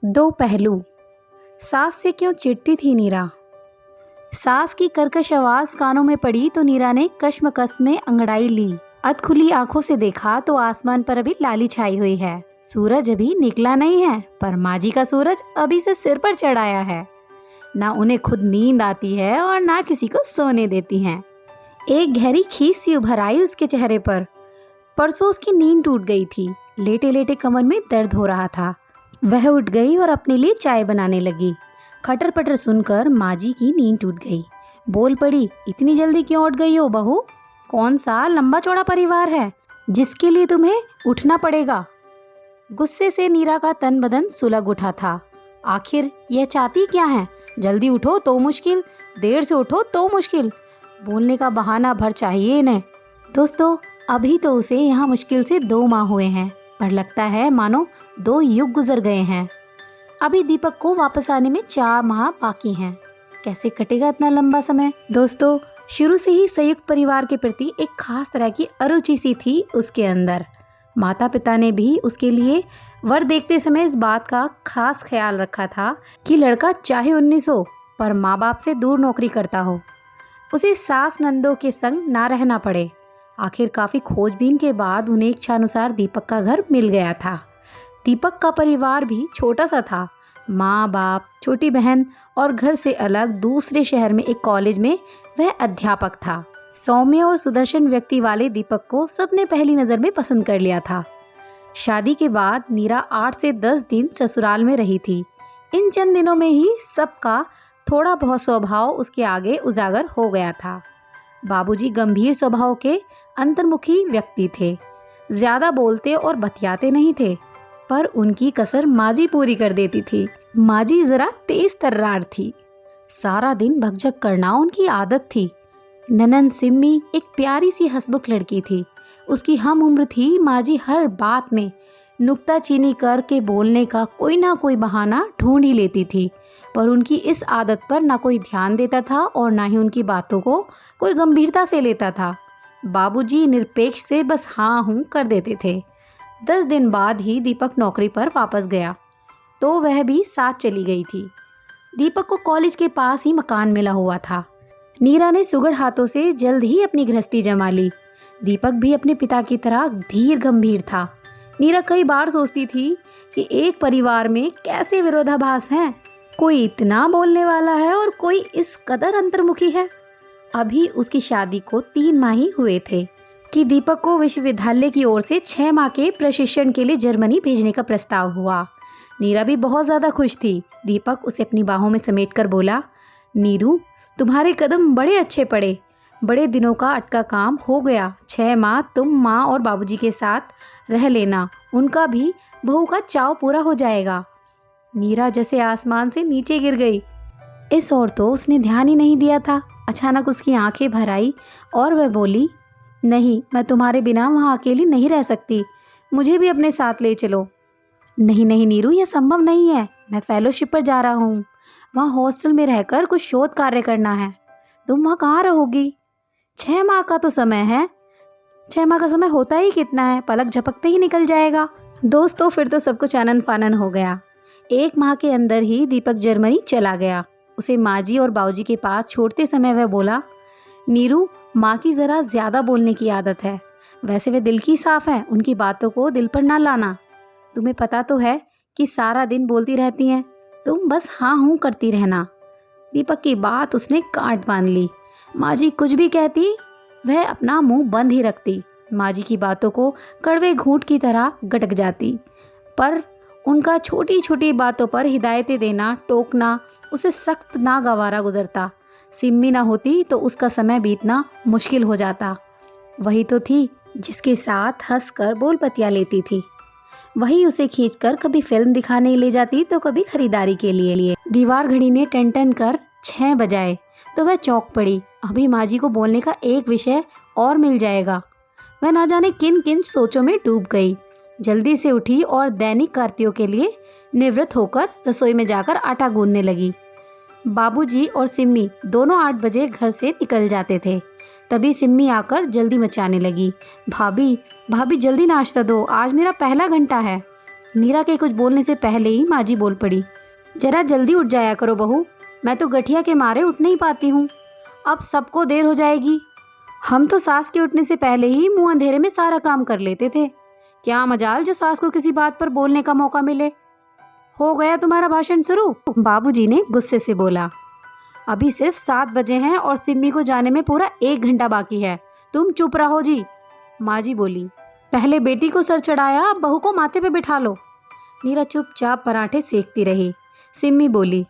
दो पहलू। सास से क्यों चिढ़ती थी नीरा। सास की कर्कश आवाज कानों में पड़ी तो नीरा ने कश्मकश में अंगड़ाई ली। अधखुली आंखों से देखा तो आसमान पर अभी लाली छाई हुई है। सूरज अभी निकला नहीं है, पर माँ जी का सूरज अभी से सिर पर चढ़ाया है। ना उन्हें खुद नींद आती है और ना किसी को सोने देती हैं। एक गहरी खीस सी उभर आई उसके चेहरे पर। परसों उसकी नींद टूट गई थी। लेटे लेटे कमर में दर्द हो रहा था। वह उठ गई और अपने लिए चाय बनाने लगी। खटर पटर सुनकर माँ जी की नींद टूट गई। बोल पड़ी, इतनी जल्दी क्यों उठ गई हो बहू? कौन सा लंबा चौड़ा परिवार है जिसके लिए तुम्हें उठना पड़ेगा? गुस्से से नीरा का तन बदन सुलग उठा था। आखिर यह चाहती क्या है? जल्दी उठो तो मुश्किल, देर से उठो तो मुश्किल। बोलने का बहाना भर चाहिए इन्हें। दोस्तों, अभी तो उसे यहाँ मुश्किल से 2 माह हुए हैं, पर लगता है मानो 2 युग गुजर गए हैं। अभी दीपक को वापस आने में 4 माह बाकी हैं। कैसे कटेगा इतना लंबा समय? दोस्तों, शुरू से ही संयुक्त परिवार के प्रति एक खास तरह की अरुचि सी थी उसके अंदर। माता पिता ने भी उसके लिए वर देखते समय इस बात का खास ख्याल रखा था कि लड़का चाहे 19 हो, पर माँ बाप से दूर नौकरी करता हो, उसे सास नंदों के संग ना रहना पड़े। आखिर काफ़ी खोजबीन के बाद उन्हें इच्छानुसार दीपक का घर मिल गया था। दीपक का परिवार भी छोटा सा था। माँ बाप, छोटी बहन और घर से अलग दूसरे शहर में एक कॉलेज में वह अध्यापक था। सौम्य और सुदर्शन व्यक्ति वाले दीपक को सबने पहली नज़र में पसंद कर लिया था। शादी के बाद नीरा 8 से 10 दिन ससुराल में रही थी। इन चंद दिनों में ही सबका थोड़ा बहुत स्वभाव उसके आगे उजागर हो गया था। बाबूजी गंभीर स्वभाव के अंतर्मुखी व्यक्ति थे। ज्यादा बोलते और बतियाते नहीं थे, पर उनकी कसर माजी पूरी कर देती थी। माजी जरा तेज तर्रार थी। सारा दिन भगझक करना उनकी आदत थी। ननंद सिम्मी एक प्यारी सी हंसमुख लड़की थी। उसकी हम उम्र थी। माजी हर बात में नुक्ताचीनी करके बोलने का कोई ना कोई बहाना ढूंढ ही लेती थी, पर उनकी इस आदत पर ना कोई ध्यान देता था और ना ही उनकी बातों को कोई गंभीरता से लेता था। बाबूजी निरपेक्ष से बस हाँ हूँ कर देते थे। 10 दिन बाद ही दीपक नौकरी पर वापस गया, तो वह भी साथ चली गई थी। दीपक को कॉलेज के पास ही मकान मिला हुआ था। नीरा ने सुगड़ हाथों से जल्द ही अपनी गृहस्थी जमा ली। दीपक भी अपने पिता की तरह धीर गंभीर था। नीरा कई बार सोचती थी कि एक परिवार में कैसे विरोधाभास हैं। कोई इतना बोलने वाला है और कोई इस कदर अंतर्मुखी है। अभी उसकी शादी को 3 माह ही हुए थे कि दीपक को विश्वविद्यालय की ओर से 6 माह के प्रशिक्षण के लिए जर्मनी भेजने का प्रस्ताव हुआ। नीरा भी बहुत ज़्यादा खुश थी। दीपक उसे अपनी बाहों में समेटकर बोला, नीरू, तुम्हारे कदम बड़े अच्छे पड़े। बड़े दिनों का अटका काम हो गया। 6 माह तुम माँ और बाबूजी के साथ रह लेना, उनका भी बहू का चाव पूरा हो जाएगा। नीरा जैसे आसमान से नीचे गिर गई। इस ओर तो उसने ध्यान ही नहीं दिया था। अचानक उसकी आंखें भर आई और वह बोली, नहीं, मैं तुम्हारे बिना वहाँ अकेली नहीं रह सकती। मुझे भी अपने साथ ले चलो। नहीं नहीं नीरू, यह संभव नहीं है। मैं फेलोशिप पर जा रहा हूँ। वहाँ हॉस्टल में रहकर कुछ शोध कार्य करना है। तुम वहाँ कहाँ रहोगी? 6 माह का तो समय है। 6 माह का समय होता ही कितना है, पलक झपकते ही निकल जाएगा। दोस्तों, फिर तो सब कुछ आनन फानन हो गया। 1 माह के अंदर ही दीपक जर्मनी चला गया। उसे माँ और बाबूजी के पास छोड़ते समय वह बोला, नीरू, माँ की ज़रा ज़्यादा बोलने की आदत है। वैसे वे दिल की साफ़ है, उनकी बातों को दिल पर ना लाना। तुम्हें पता तो है कि सारा दिन बोलती रहती हैं, तुम बस हाँ हूँ करती रहना। दीपक की बात उसने काट बांध ली। माँ जी कुछ भी कहती, वह अपना मुंह बंद ही रखती। माँ जी की बातों को कड़वे घूंट की तरह गटक जाती, पर उनका छोटी छोटी बातों पर हिदायतें देना, टोकना उसे सख्त नागवारा गुजरता। सिम्मी ना होती तो उसका समय बीतना मुश्किल हो जाता। वही तो थी जिसके साथ हंसकर बोल पतिया लेती थी। वही उसे खींचकर कभी फिल्म दिखाने ले जाती तो कभी खरीदारी के लिए। दीवार घड़ी ने टन टन कर 6 बजाए तो वह चौंक पड़ी। अभी माँ जी को बोलने का एक विषय और मिल जाएगा। वह ना जाने किन किन सोचों में डूब गई। जल्दी से उठी और दैनिक कार्यों के लिए निवृत्त होकर रसोई में जाकर आटा गूंदने लगी। बाबूजी और सिम्मी दोनों 8 बजे घर से निकल जाते थे। तभी सिम्मी आकर जल्दी मचाने लगी, भाभी भाभी जल्दी नाश्ता दो, आज मेरा पहला घंटा है। नीरा के कुछ बोलने से पहले ही माँ जी बोल पड़ी। जरा जल्दी उठ जाया करो बहू, मैं तो गठिया के मारे उठ नहीं पाती हूँ, अब सबको देर हो जाएगी। हम तो सास के उठने से पहले ही मुंह अंधेरे में सारा काम कर लेते थे, क्या मजाल जो सास को किसी बात पर बोलने का मौका मिले। हो गया तुम्हारा भाषण शुरू, बाबूजी ने गुस्से से बोला। अभी सिर्फ 7 बजे हैं और सिम्मी को जाने में पूरा 1 घंटा बाकी है, तुम चुप रहो जी, माँ जी बोली। पहले बेटी को सर चढ़ाया, अब बहू को माथे पे बिठा लो। नीरा चुपचाप पराठे सेकती रही। सिम्मी बोली,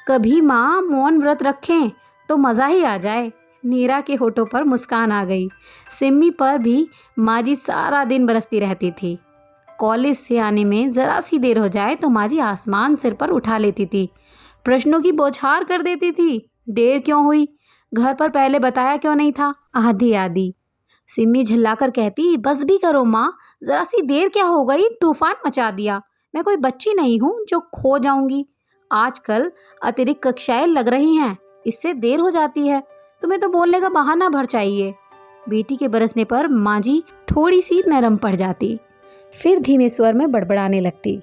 कभी माँ मौन व्रत रखें तो मज़ा ही आ जाए। नीरा के होठों पर मुस्कान आ गई। सिम्मी पर भी माँ जी सारा दिन बरसती रहती थी। कॉलेज से आने में ज़रा सी देर हो जाए तो माँ जी आसमान सिर पर उठा लेती थी, प्रश्नों की बौछार कर देती थी। देर क्यों हुई, घर पर पहले बताया क्यों नहीं था, आधी आधी। सिम्मी झल्लाकर कहती, बस भी करो माँ, ज़रा सी देर क्या हो गई, तूफान मचा दिया। मैं कोई बच्ची नहीं हूँ जो खो जाऊंगी। आजकल अतिरिक्त कक्षाएं लग रही हैं, इससे देर हो जाती है, तुम्हें तो बोलने का बहाना भर चाहिए। बेटी के बरसने पर माँ जी थोड़ी सी नरम पड़ जाती, फिर धीमे स्वर में बड़बड़ाने लगती।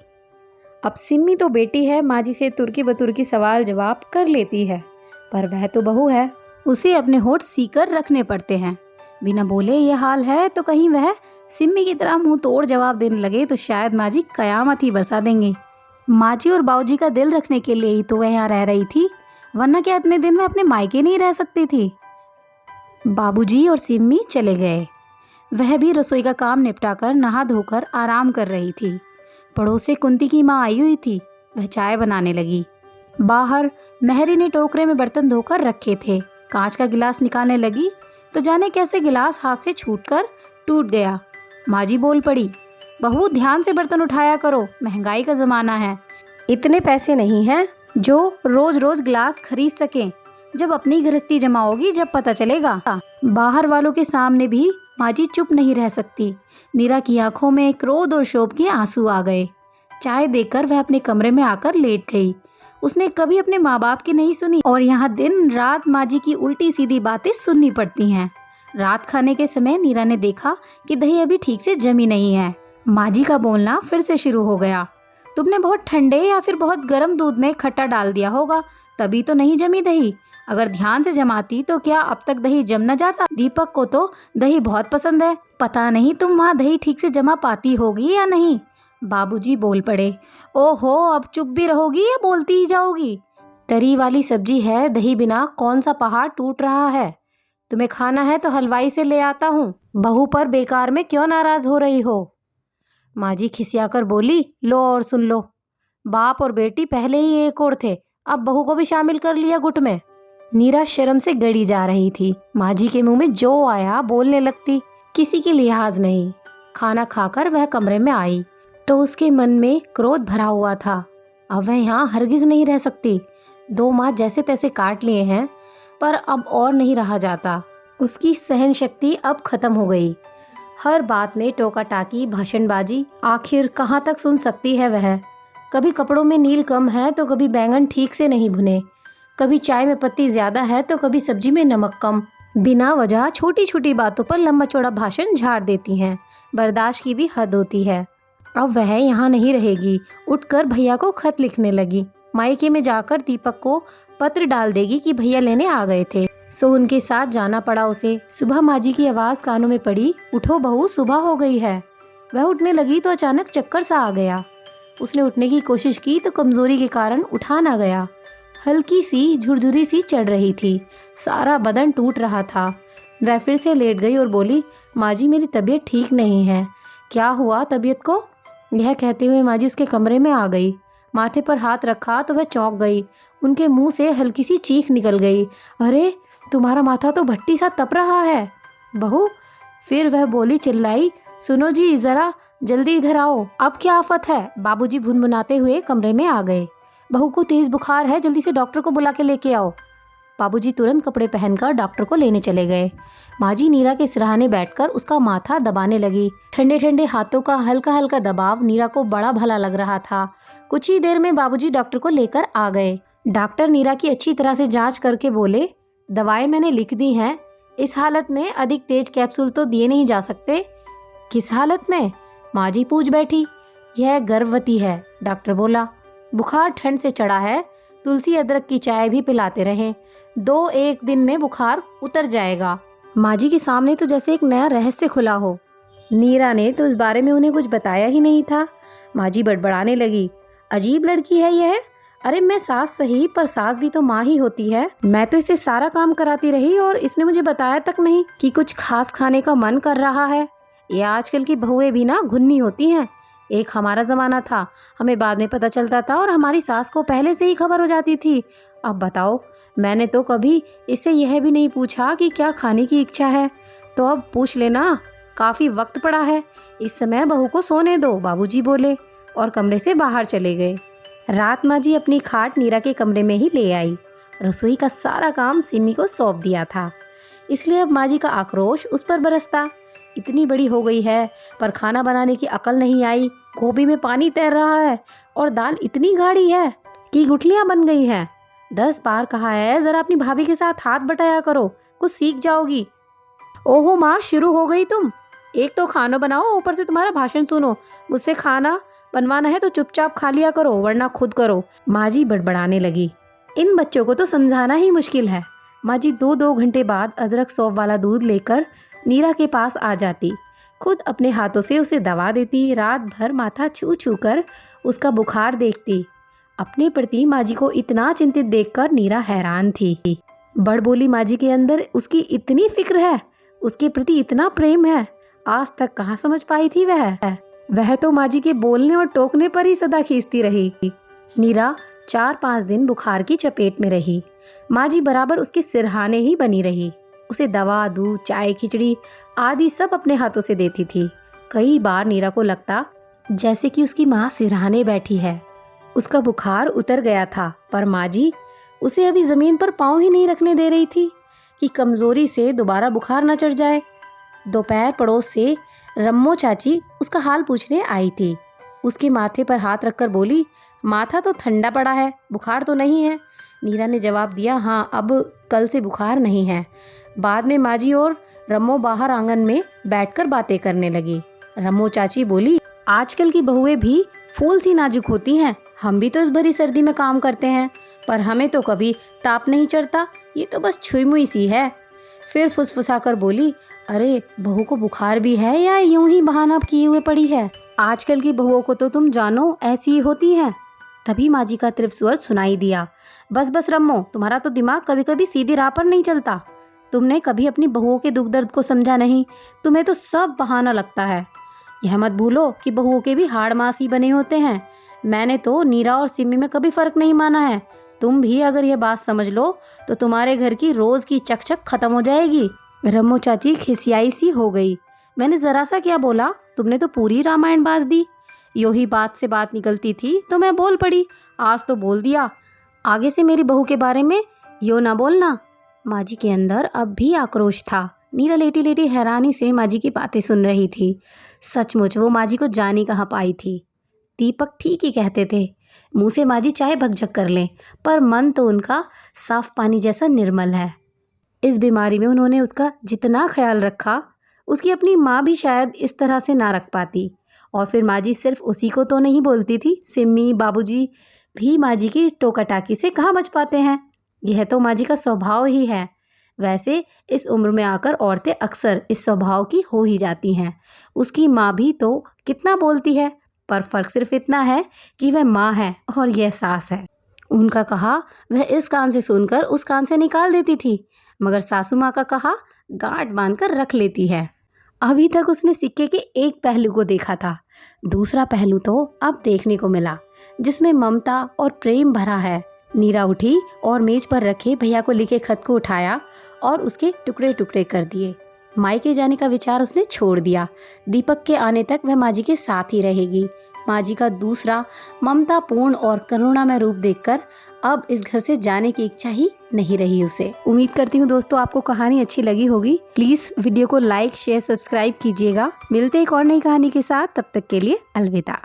अब सिम्मी तो बेटी है, माँ जी से तुर्की बतुर्की सवाल जवाब कर लेती है, पर वह तो बहू है, उसे अपने होठ सीकर रखने पड़ते हैं। बिना बोले ये हाल है तो कहीं वह सिम्मी की तरह मुंह तोड़ जवाब देने लगे तो शायद माँ जी कयामत ही बरसा देंगे। माँ जी और बाबूजी का दिल रखने के लिए ही तो वह यहाँ रह रही थी, वरना क्या इतने दिन में अपने मायके नहीं रह सकती थी। बाबूजी और सिम्मी चले गए। वह भी रसोई का काम निपटाकर नहा धोकर आराम कर रही थी। पड़ोस से कुंती की माँ आई हुई थी, वह चाय बनाने लगी। बाहर मेहरी ने टोकरे में बर्तन धोकर रखे थे, कांच का गिलास निकालने लगी तो जाने कैसे गिलास हाथ से छूटकर टूट गया। माँ जी बोल पड़ी, बहू ध्यान से बर्तन उठाया करो, महंगाई का ज़माना है, इतने पैसे नहीं हैं जो रोज रोज गिलास खरीद सकें। जब अपनी गृहस्थी जमा होगी जब पता चलेगा। बाहर वालों के सामने भी माँ जी चुप नहीं रह सकती। नीरा की आंखों में क्रोध और शोभ के आंसू आ गए। चाय देकर वह अपने कमरे में आकर लेट गई। उसने कभी अपने माँ बाप की नहीं सुनी और यहाँ दिन रात माँ जी की उल्टी सीधी बातें सुननी पड़ती हैं। रात खाने के समय नीरा ने देखा कि दही अभी ठीक से जमी नहीं है। माँ जी का बोलना फिर से शुरू हो गया, तुमने बहुत ठंडे या फिर बहुत गर्म दूध में खट्टा डाल दिया होगा, तभी तो नहीं जमी दही। अगर ध्यान से जमाती तो क्या अब तक दही जम न जाता। दीपक को तो दही बहुत पसंद है, पता नहीं तुम वहाँ दही ठीक से जमा पाती होगी या नहीं। बाबूजी बोल पड़े, ओहो अब चुप भी रहोगी या बोलती ही जाओगी। तरी वाली सब्जी है, दही बिना कौन सा पहाड़ टूट रहा है। तुम्हें खाना है तो हलवाई से ले आता हूँ, बहू पर बेकार में क्यों नाराज हो रही हो। माँ जी खिसियाकर बोली, लो और सुन लो, बाप और बेटी पहले ही एक और थे, अब बहू को भी शामिल कर लिया गुट में। नीरा शर्म से गड़ी जा रही थी। माँ जी के मुंह में जो आया बोलने लगती, किसी की लिहाज नहीं। खाना खाकर वह कमरे में आई तो उसके मन में क्रोध भरा हुआ था। अब वह यहाँ हरगिज नहीं रह सकती। 2 माह जैसे तैसे काट लिए हैं, पर अब और नहीं रहा जाता। उसकी सहन शक्ति अब खत्म हो गई। हर बात में टोका टाकी भाषणबाजी, आखिर कहाँ तक सुन सकती है वह। कभी कपड़ों में नील कम है तो कभी बैंगन ठीक से नहीं भुने, कभी चाय में पत्ती ज़्यादा है तो कभी सब्जी में नमक कम। बिना वजह छोटी छोटी बातों पर लंबा चौड़ा भाषण झाड़ देती हैं। बर्दाश्त की भी हद होती है। अब वह यहाँ नहीं रहेगी। उठकर भैया को खत लिखने लगी। मायके में जाकर दीपक को पत्र डाल देगी कि भैया लेने आ गए थे, सो उनके साथ जाना पड़ा उसे। सुबह माँ जी की आवाज़ कानों में पड़ी, उठो बहू सुबह हो गई है। वह उठने लगी तो अचानक चक्कर सा आ गया। उसने उठने की कोशिश की तो कमजोरी के कारण उठा ना गया। हल्की सी झुरझुरी सी चढ़ रही थी, सारा बदन टूट रहा था। वह फिर से लेट गई और बोली, माँ जी मेरी तबीयत ठीक नहीं है। क्या हुआ तबीयत को? यह कहते हुए माँ जी उसके कमरे में आ गई। माथे पर हाथ रखा तो वह चौंक गई। उनके मुंह से हल्की सी चीख निकल गई, अरे तुम्हारा माथा तो भट्टी सा तप रहा है बहू। फिर वह बोली चिल्लाई, सुनो जी ज़रा जल्दी इधर आओ, अब क्या आफत है। बाबूजी भुनभुनाते हुए कमरे में आ गए। बहू को तेज बुखार है, जल्दी से डॉक्टर को बुला के लेके आओ। बाबूजी तुरंत कपड़े पहनकर डॉक्टर को लेने चले गए। माँ जी नीरा के सिरहाने बैठकर उसका माथा दबाने लगी। ठंडे ठंडे हाथों का हल्का हल्का दबाव नीरा को बड़ा भला लग रहा था। कुछ ही देर में बाबूजी डॉक्टर को लेकर आ गए। डॉक्टर नीरा की अच्छी तरह से जांच करके बोले, दवाएं मैंने लिख दी हैं, इस हालत में अधिक तेज कैप्सूल तो दिए नहीं जा सकते। किस हालत में? माँ जी पूछ बैठी। यह गर्भवती है, डॉक्टर बोला। बुखार ठंड से चढ़ा है, तुलसी अदरक की चाय भी पिलाते रहें, 2-1 दिन में बुखार उतर जाएगा। माँ जी के सामने तो जैसे एक नया रहस्य खुला हो। नीरा ने तो इस बारे में उन्हें कुछ बताया ही नहीं था। माँ जी बड़बड़ाने लगी, अजीब लड़की है यह। अरे मैं सास सही, पर सास भी तो माँ ही होती है। मैं तो इसे सारा काम कराती रही और इसने मुझे बताया तक नहीं कि कुछ खास खाने का मन कर रहा है। ये आजकल की बहुएं भी ना घुन्नी होती हैं। एक हमारा ज़माना था, हमें बाद में पता चलता था और हमारी सास को पहले से ही खबर हो जाती थी। अब बताओ, मैंने तो कभी इससे यह भी नहीं पूछा कि क्या खाने की इच्छा है, तो अब पूछ लेना, काफ़ी वक्त पड़ा है। इस समय बहू को सोने दो, बाबूजी बोले और कमरे से बाहर चले गए। रात माँ जी अपनी खाट नीरा के कमरे में ही ले आई। रसोई का सारा काम सिमी को सौंप दिया था, इसलिए अब माँ जी का आक्रोश उस पर बरसता। इतनी बड़ी हो गई है पर खाना बनाने की अकल नहीं आई। गोभी में पानी तैर रहा है और दाल इतनी गाढ़ी है कि गुठलियाँ बन गई हैं। 10 बार कहा है जरा अपनी भाभी के साथ हाथ बटाया करो, कुछ सीख जाओगी। ओहो माँ, शुरू हो गई तुम। एक तो खाना बनाओ, ऊपर से तुम्हारा भाषण सुनो। मुझसे खाना बनवाना है तो चुपचाप खा लिया करो, वरना खुद करो। माँ जी बड़बड़ाने लगी, इन बच्चों को तो समझाना ही मुश्किल है। माँ जी 2-2 घंटे बाद अदरक सौंफ वाला दूध लेकर नीरा के पास आ जाती, खुद अपने हाथों से उसे दवा देती, रात भर माथा छू छू कर उसका बुखार देखती। अपने प्रति माँ जी को इतना चिंतित देखकर नीरा हैरान थी। बड़बोली माँ जी के अंदर उसकी इतनी फिक्र है, उसके प्रति इतना प्रेम है, आज तक कहाँ समझ पाई थी वह तो माँ जी के बोलने और टोकने पर ही सदा खींचती रही। नीरा 4-5 दिन बुखार की चपेट में रही। माँ जी बराबर उसके सिरहाने ही बनी रही, उसे दवा, दूध, चाय, खिचड़ी आदि सब अपने हाथों से देती थी। कई बार नीरा को लगता जैसे कि उसकी माँ सिरहाने बैठी है। उसका बुखार उतर गया था, पर माँ जी उसे अभी ज़मीन पर पाँव ही नहीं रखने दे रही थी कि कमज़ोरी से दोबारा बुखार न चढ़ जाए। दोपहर पड़ोस से रम्मो चाची उसका हाल पूछने आई थी। उसके माथे पर हाथ रखकर बोली, माथा तो ठंडा पड़ा है, बुखार तो नहीं है। नीरा ने जवाब दिया, हाँ अब कल से बुखार नहीं है। बाद में माँ जी और रम्मो बाहर आंगन में बैठकर बातें करने लगी। रम्मो चाची बोली, आजकल की बहुएं भी फूल सी नाजुक होती हैं। हम भी तो इस भरी सर्दी में काम करते हैं, पर हमें तो कभी ताप नहीं चढ़ता, ये तो बस छुई मुई सी है। फिर फुसफुसा कर बोली, अरे बहू को बुखार भी है या यूं ही बहाना किए हुए पड़ी है? आजकल की बहुओं को तो तुम जानो ऐसी ही होती हैं। तभी माँ जी का तीव्र स्वर सुनाई दिया, बस बस रम्मो, तुम्हारा तो दिमाग कभी कभी सीधी राह पर नहीं चलता। तुमने कभी अपनी बहुओं के दुख दर्द को समझा नहीं, तुम्हें तो सब बहाना लगता है। यह मत भूलो कि बहुओं के भी हाड़ मांस ही बने होते हैं। मैंने तो नीरा और सिमी में कभी फर्क नहीं माना है। तुम भी अगर यह बात समझ लो तो तुम्हारे घर की रोज की चकचक खत्म हो जाएगी। रम्मो चाची खिसियाई सी हो गई, मैंने जरा सा क्या बोला, तुमने तो पूरी रामायण बाज दी। यो ही बात से बात निकलती थी तो मैं बोल पड़ी, आज तो बोल दिया, आगे से मेरी बहू के बारे में यो ना बोलना। माँ जी के अंदर अब भी आक्रोश था। नीरा लेटी लेटी हैरानी से माँ जी की बातें सुन रही थी। सचमुच वो माँ जी को जानी कहाँ पाई थी। दीपक ठीक ही कहते थे, मुँह से माँ जी चाहे भगझक कर लें, पर मन तो उनका साफ पानी जैसा निर्मल है। इस बीमारी में उन्होंने उसका जितना ख्याल रखा, उसकी अपनी माँ भी शायद इस तरह से ना रख पाती। और फिर माँ जी सिर्फ उसी को तो नहीं बोलती थी, सिम्मी बाबूजी भी माँ जी की टोकाटाकी से कहाँ बच पाते हैं। यह तो माँ जी का स्वभाव ही है। वैसे इस उम्र में आकर औरतें अक्सर इस स्वभाव की हो ही जाती हैं। उसकी माँ भी तो कितना बोलती है, पर फर्क सिर्फ इतना है कि वह माँ है और यह सास है। उनका कहा वह इस कान से सुनकर उस कान से निकाल देती थी, मगर सासू माँ का कहा गांठ बांधकर रख लेती है। अभी तक उसने सिक्के के एक पहलू को देखा था, दूसरा पहलू तो अब देखने को मिला, जिसमें ममता और प्रेम भरा है। नीरा उठी और मेज पर रखे भैया को लिखे खत को उठाया और उसके टुकड़े टुकड़े कर दिए। मायके जाने का विचार उसने छोड़ दिया। दीपक के आने तक वह माँ जी के साथ ही रहेगी। माँ जी का दूसरा ममतापूर्ण और करुणामय रूप देखकर अब इस घर से जाने की इच्छा ही नहीं रही उसे। उम्मीद करती हूँ दोस्तों आपको कहानी अच्छी लगी होगी। प्लीज़ वीडियो को लाइक, शेयर, सब्सक्राइब कीजिएगा। मिलते एक और नई कहानी के साथ, तब तक के लिए अलविदा।